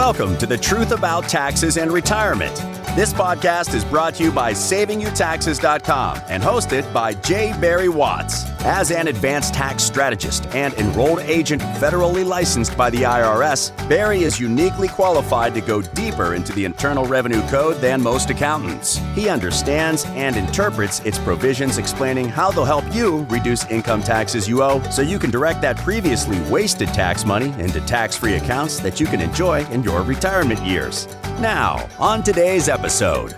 Welcome to The Truth About Taxes and Retirement. This podcast is brought to you by SavingYouTaxes.com and hosted by J. Barry Watts. As an advanced tax strategist and enrolled agent federally licensed by the IRS, Barry is uniquely qualified to go deeper into the Internal Revenue Code than most accountants. He understands and interprets its provisions, explaining how they'll help you reduce income taxes you owe so you can direct that previously wasted tax money into tax-free accounts that you can enjoy in your retirement years. Now, on today's episode.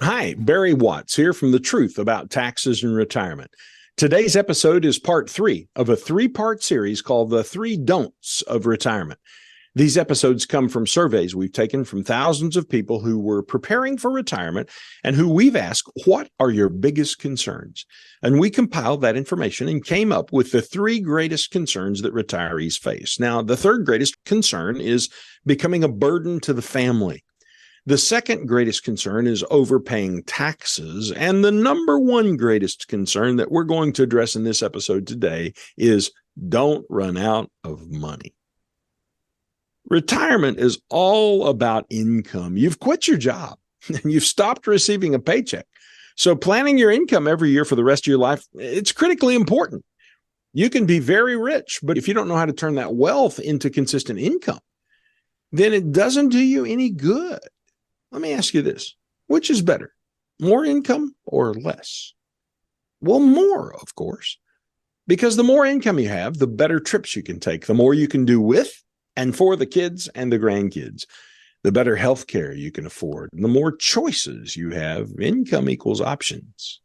Hi, Barry Watts here from The Truth About Taxes and Retirement. Today's episode is part 3 of a 3-part series called The 3 Don'ts of Retirement. These episodes come from surveys we've taken from thousands of people who were preparing for retirement and who we've asked, what are your biggest concerns? And we compiled that information and came up with the 3 greatest concerns that retirees face. Now, the third greatest concern is becoming a burden to the family. The second greatest concern is overpaying taxes. And the number one greatest concern that we're going to address in this episode today is don't run out of money. Retirement is all about income. You've quit your job and you've stopped receiving a paycheck. So planning your income every year for the rest of your life, it's critically important. You can be very rich, but if you don't know how to turn that wealth into consistent income, then it doesn't do you any good. Let me ask you this. Which is better, more income or less? Well, more, of course, because the more income you have, the better trips you can take, the more you can do with and for the kids and the grandkids, the better health care you can afford, the more choices you have. Income equals options.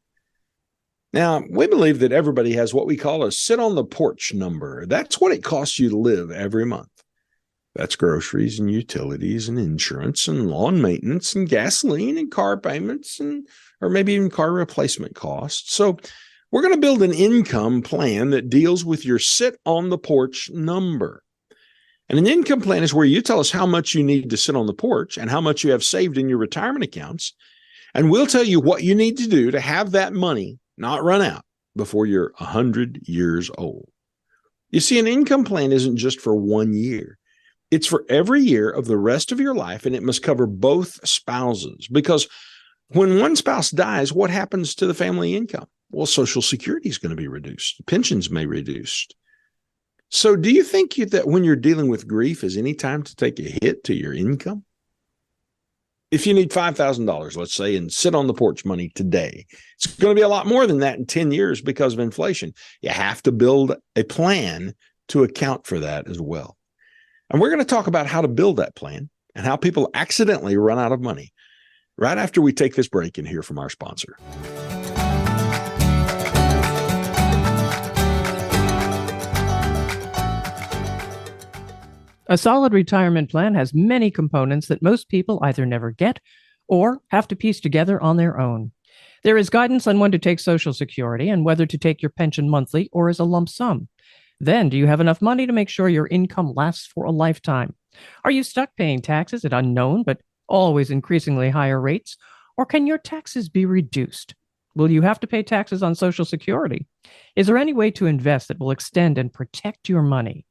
Now, we believe that everybody has what we call a sit-on-the-porch number. That's what it costs you to live every month. That's groceries and utilities and insurance and lawn maintenance and gasoline and car payments or maybe even car replacement costs. So we're going to build an income plan that deals with your sit-on-the-porch number. And an income plan is where you tell us how much you need to sit on the porch and how much you have saved in your retirement accounts. And we'll tell you what you need to do to have that money not run out before you're 100 years old. You see, an income plan isn't just for 1 year. It's for every year of the rest of your life, and it must cover both spouses. Because when one spouse dies, what happens to the family income? Well, Social Security is going to be reduced. Pensions may be reduced. So do you think that when you're dealing with grief is any time to take a hit to your income? If you need $5,000, let's say, and sit on the porch money today, it's going to be a lot more than that in 10 years because of inflation. You have to build a plan to account for that as well. And we're going to talk about how to build that plan and how people accidentally run out of money right after we take this break and hear from our sponsor. A solid retirement plan has many components that most people either never get or have to piece together on their own. There is guidance on when to take Social Security and whether to take your pension monthly or as a lump sum. Then, do you have enough money to make sure your income lasts for a lifetime? Are you stuck paying taxes at unknown but always increasingly higher rates? Or can your taxes be reduced? Will you have to pay taxes on Social Security? Is there any way to invest that will extend and protect your money?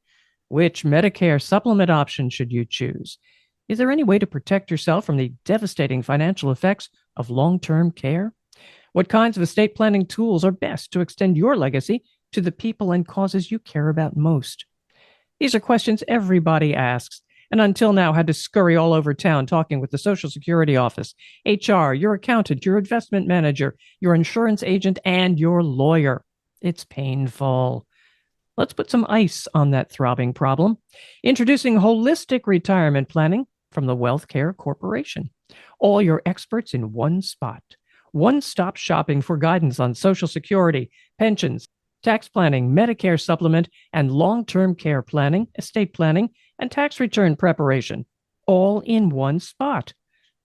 Which Medicare supplement option should you choose? Is there any way to protect yourself from the devastating financial effects of long-term care? What kinds of estate planning tools are best to extend your legacy to the people and causes you care about most? These are questions everybody asks, and until now had to scurry all over town talking with the Social Security office, HR, your accountant, your investment manager, your insurance agent, and your lawyer. It's painful. Let's put some ice on that throbbing problem. Introducing holistic retirement planning from the WealthCare Corporation. All your experts in one spot. One-stop shopping for guidance on Social Security, pensions, tax planning, Medicare supplement, and long-term care planning, estate planning, and tax return preparation. All in one spot.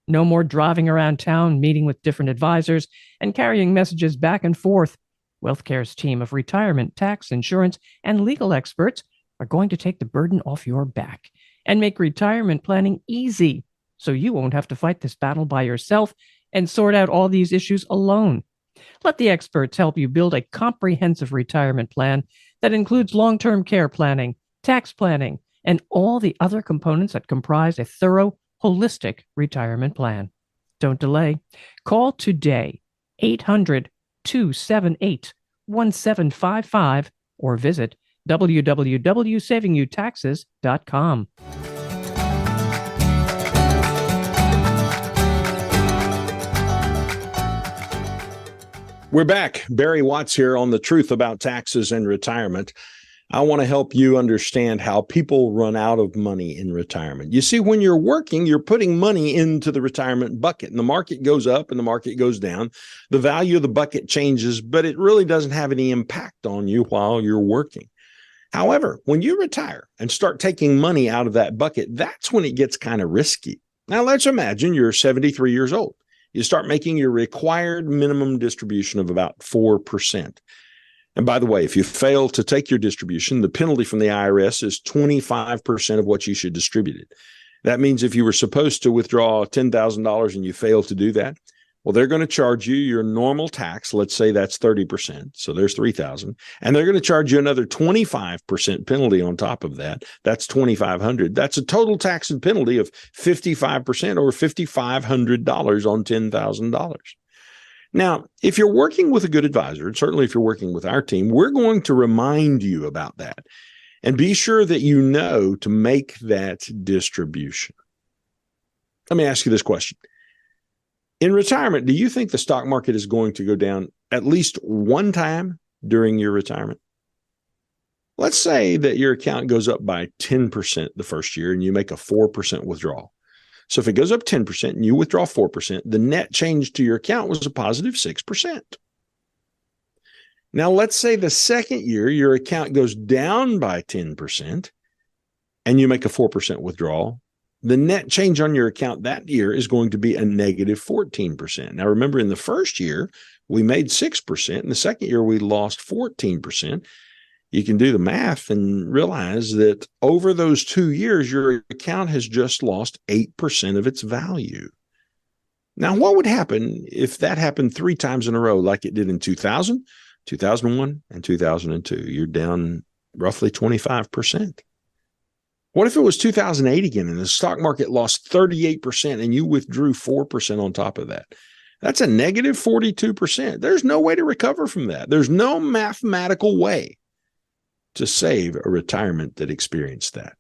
No more driving around town, meeting with different advisors, and carrying messages back and forth. WealthCare's team of retirement, tax, insurance, and legal experts are going to take the burden off your back and make retirement planning easy so you won't have to fight this battle by yourself and sort out all these issues alone. Let the experts help you build a comprehensive retirement plan that includes long-term care planning, tax planning, and all the other components that comprise a thorough, holistic retirement plan. Don't delay. Call today, 800-278-1755, or visit www.savingyoutaxes.com. We're back. Barry Watts here on The Truth About Taxes and Retirement. I want to help you understand how people run out of money in retirement. You see, when you're working, you're putting money into the retirement bucket, and the market goes up and the market goes down. The value of the bucket changes, but it really doesn't have any impact on you while you're working. However, when you retire and start taking money out of that bucket, that's when it gets kind of risky. Now, let's imagine you're 73 years old. You start making your required minimum distribution of about 4%. And by the way, if you fail to take your distribution, the penalty from the IRS is 25% of what you should distribute it. That means if you were supposed to withdraw $10,000 and you fail to do that, well, they're going to charge you your normal tax. Let's say that's 30%. So there's $3,000. And they're going to charge you another 25% penalty on top of that. That's $2,500. That's a total tax and penalty of 55% or $5,500 on $10,000. Now, if you're working with a good advisor, and certainly if you're working with our team, we're going to remind you about that and be sure that you know to make that distribution. Let me ask you this question. In retirement, do you think the stock market is going to go down at least one time during your retirement? Let's say that your account goes up by 10% the first year and you make a 4% withdrawal. So if it goes up 10% and you withdraw 4%, the net change to your account was a positive 6%. Now, let's say the second year your account goes down by 10% and you make a 4% withdrawal. The net change on your account that year is going to be a negative 14%. Now, remember, in the first year, we made 6%. In the second year, we lost 14%. You can do the math and realize that over those 2 years, your account has just lost 8% of its value. Now, what would happen if that happened 3 times in a row, like it did in 2000, 2001, and 2002? You're down roughly 25%. What if it was 2008 again and the stock market lost 38% and you withdrew 4% on top of that? That's a negative 42%. There's no way to recover from that. There's no mathematical way to save a retirement that experienced that.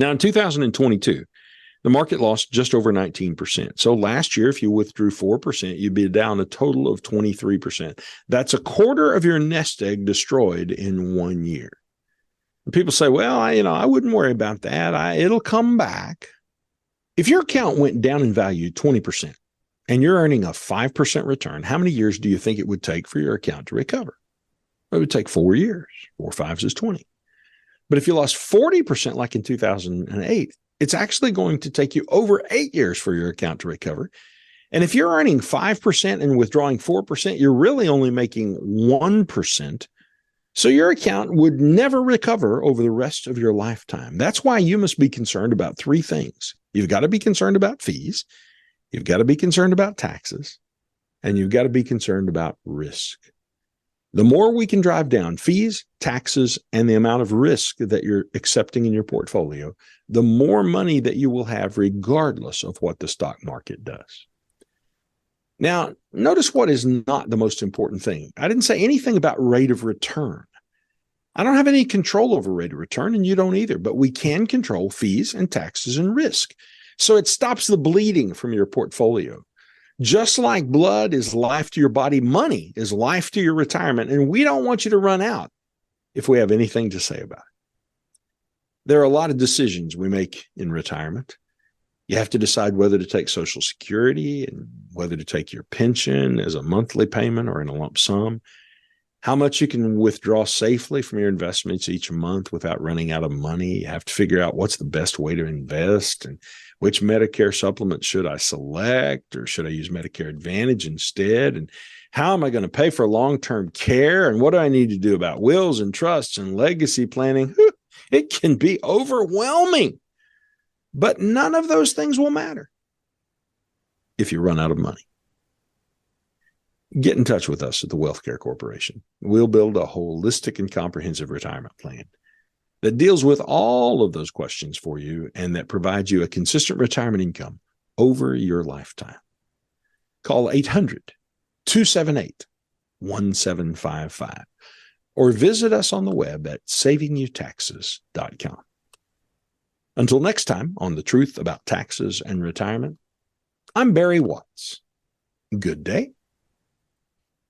Now, in 2022, the market lost just over 19%. So last year, if you withdrew 4%, you'd be down a total of 23%. That's a quarter of your nest egg destroyed in 1 year. People say, well, I wouldn't worry about that. It'll come back. If your account went down in value 20% and you're earning a 5% return, how many years do you think it would take for your account to recover? It would take 4 years. 4 5s is 20. But if you lost 40% like in 2008, it's actually going to take you over 8 years for your account to recover. And if you're earning 5% and withdrawing 4%, you're really only making 1%. So your account would never recover over the rest of your lifetime. That's why you must be concerned about 3 things. You've got to be concerned about fees. You've got to be concerned about taxes. And you've got to be concerned about risk. The more we can drive down fees, taxes, and the amount of risk that you're accepting in your portfolio, the more money that you will have regardless of what the stock market does. Now, notice what is not the most important thing. I didn't say anything about rate of return. I don't have any control over rate of return, and you don't either, but we can control fees and taxes and risk. So it stops the bleeding from your portfolio. Just like blood is life to your body, money is life to your retirement, and we don't want you to run out if we have anything to say about it. There are a lot of decisions we make in retirement. You have to decide whether to take Social Security and whether to take your pension as a monthly payment or in a lump sum, how much you can withdraw safely from your investments each month without running out of money. You have to figure out what's the best way to invest and which Medicare supplement should I select, or should I use Medicare Advantage instead? And how am I going to pay for long-term care? And what do I need to do about wills and trusts and legacy planning? It can be overwhelming. But none of those things will matter if you run out of money. Get in touch with us at the Wealth Care Corporation. We'll build a holistic and comprehensive retirement plan. that deals with all of those questions for you and that provides you a consistent retirement income over your lifetime. Call 800-278-1755 or visit us on the web at savingyouTaxes.com. Until next time on The Truth About Taxes and Retirement, I'm Barry Watts. Good day.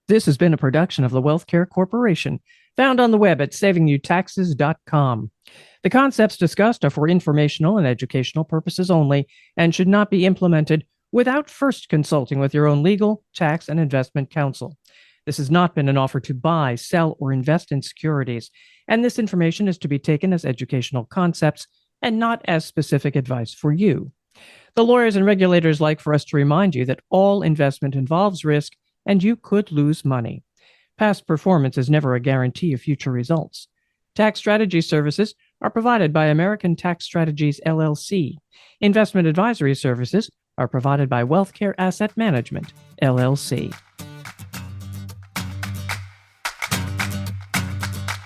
This has been a production of the WealthCare Corporation, found on the web at savingyouTaxes.com. The concepts discussed are for informational and educational purposes only and should not be implemented without first consulting with your own legal, tax, and investment counsel. This has not been an offer to buy, sell, or invest in securities, and this information is to be taken as educational concepts and not as specific advice for you. The lawyers and regulators like for us to remind you that all investment involves risk and you could lose money. Past performance is never a guarantee of future results. Tax strategy services are provided by American Tax Strategies, LLC. Investment advisory services are provided by WealthCare Asset Management, LLC.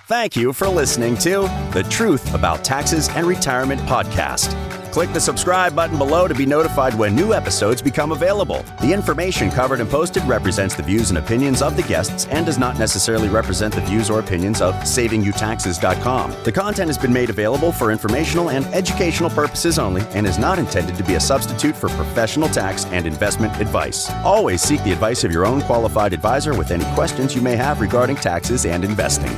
Thank you for listening to The Truth About Taxes and Retirement podcast. Click the subscribe button below to be notified when new episodes become available. The information covered and posted represents the views and opinions of the guests and does not necessarily represent the views or opinions of SavingYouTaxes.com. The content has been made available for informational and educational purposes only and is not intended to be a substitute for professional tax and investment advice. Always seek the advice of your own qualified advisor with any questions you may have regarding taxes and investing.